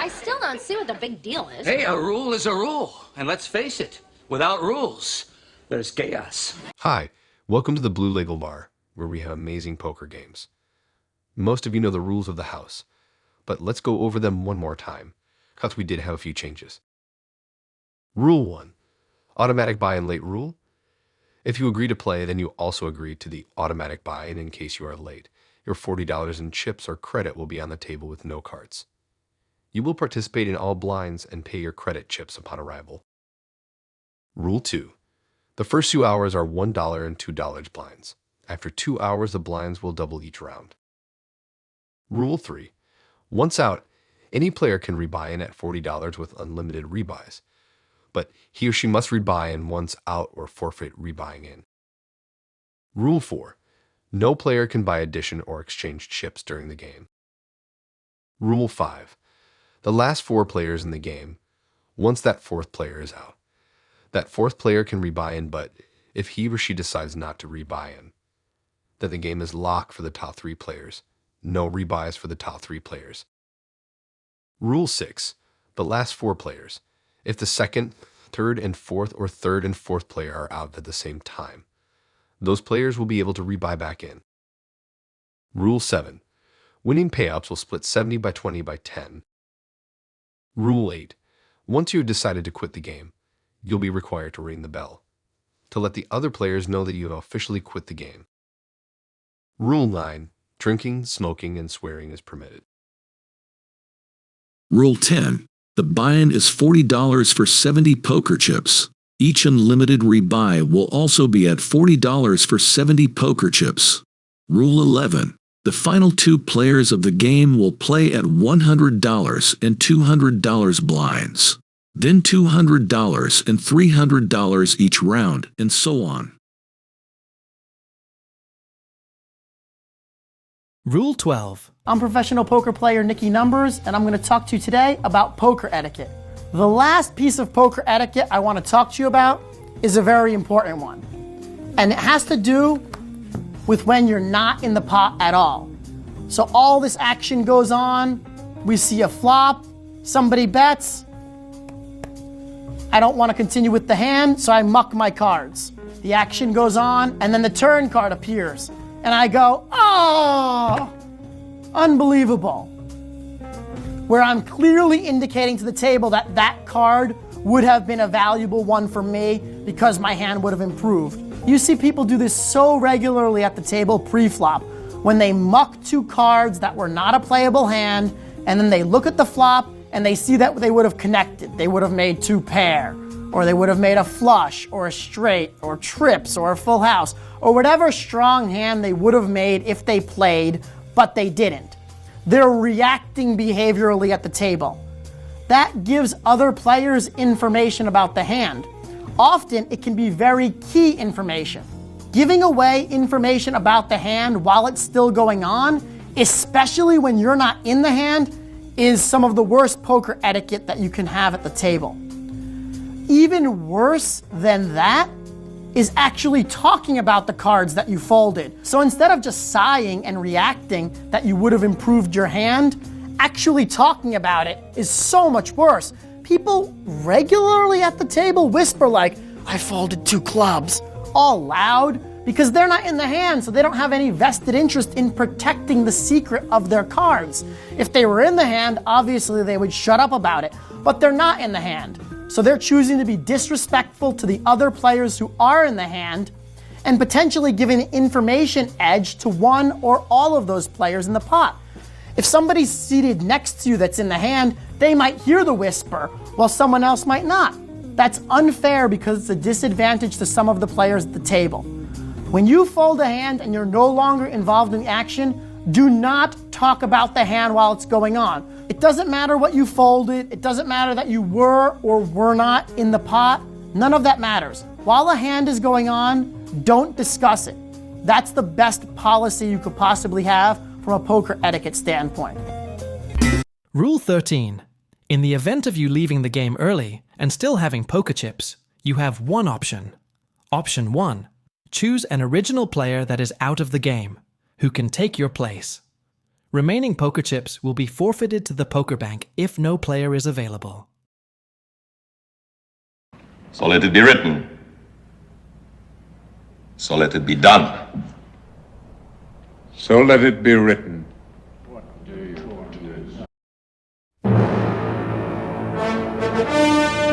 I still don't see what the big deal is. Hey, a rule is a rule. And let's face it, without rules, there's chaos. Hi, welcome to the Blue Label Bar, where we have amazing poker games. Most of you know the rules of the house, but let's go over them one more time, because we did have a few changes. Rule 1. Automatic buy-in late rule. If you agree to play, then you also agree to the automatic buy-in in case you are late. Your $40 in chips or credit will be on the table with no cards. You will participate in all blinds and pay your credit chips upon arrival. Rule 2. The first 2 hours are $1 and $2 blinds. After 2 hours, the blinds will double each round. Rule 3. Once out, any player can rebuy in at $40 with unlimited rebuys, but he or she must rebuy in once out or forfeit rebuying in. Rule 4. No player can buy addition or exchange chips during the game. Rule 5. The last 4 players in the game, once that 4th player is out. That 4th player can rebuy in, but if he or she decides not to rebuy in, then the game is locked for the top 3 players. No rebuys for the top 3 players. Rule 6. The last 4 players. If the 2nd, 3rd, and 4th or 3rd and 4th player are out at the same time, those players will be able to rebuy back in. Rule 7. Winning payouts will split 70 by 20 by 10. Rule 8. Once you have decided to quit the game, you'll be required to ring the bell to let the other players know that you have officially quit the game. Rule 9. Drinking, smoking, and swearing is permitted. Rule 10. The buy-in is $40 for 70 poker chips. Each unlimited rebuy will also be at $40 for 70 poker chips. Rule 11. The final 2 players of the game will play at $100 and $200 blinds. Then $200 and $300 each round, and so on. Rule 12. I'm professional poker player Nicky Numbers, and I'm going to talk to you today about poker etiquette. The last piece of poker etiquette I want to talk to you about is a very important one. And it has to do with when you're not in the pot at all. So all this action goes on, we see a flop, somebody bets, I don't want to continue with the hand, so I muck my cards. The action goes on, and then the turn card appears. And I go, oh, unbelievable. Where I'm clearly indicating to the table that that card would have been a valuable one for me because my hand would have improved. You see people do this so regularly at the table pre-flop, when they muck 2 cards that were not a playable hand, and then they look at the flop and they see that they would have connected. They would have made 2 pair, or they would have made a flush, or a straight, or trips, or a full house, or whatever strong hand they would have made if they played, but they didn't. They're reacting behaviorally at the table. That gives other players information about the hand. Often, it can be very key information. Giving away information about the hand while it's still going on, especially when you're not in the hand, is some of the worst poker etiquette that you can have at the table. Even worse than that is actually talking about the cards that you folded. So instead of just sighing and reacting that you would have improved your hand, actually talking about it is so much worse. People regularly at the table whisper like, I folded 2 clubs, all loud, because they're not in the hand, so they don't have any vested interest in protecting the secret of their cards. If they were in the hand, obviously they would shut up about it, but they're not in the hand. So they're choosing to be disrespectful to the other players who are in the hand and potentially giving an information edge to one or all of those players in the pot. If somebody's seated next to you that's in the hand, they might hear the whisper while someone else might not. That's unfair because it's a disadvantage to some of the players at the table. When you fold a hand and you're no longer involved in the action, do not talk about the hand while it's going on. It doesn't matter what you folded. It doesn't matter that you were or were not in the pot. None of that matters. While a hand is going on, don't discuss it. That's the best policy you could possibly have from a poker etiquette standpoint. Rule 13. In the event of you leaving the game early and still having poker chips, you have one option. Option 1. Choose an original player that is out of the game, who can take your place. Remaining poker chips will be forfeited to the poker bank if no player is available. So let it be written. So let it be done. So let it be written. What do you want to do?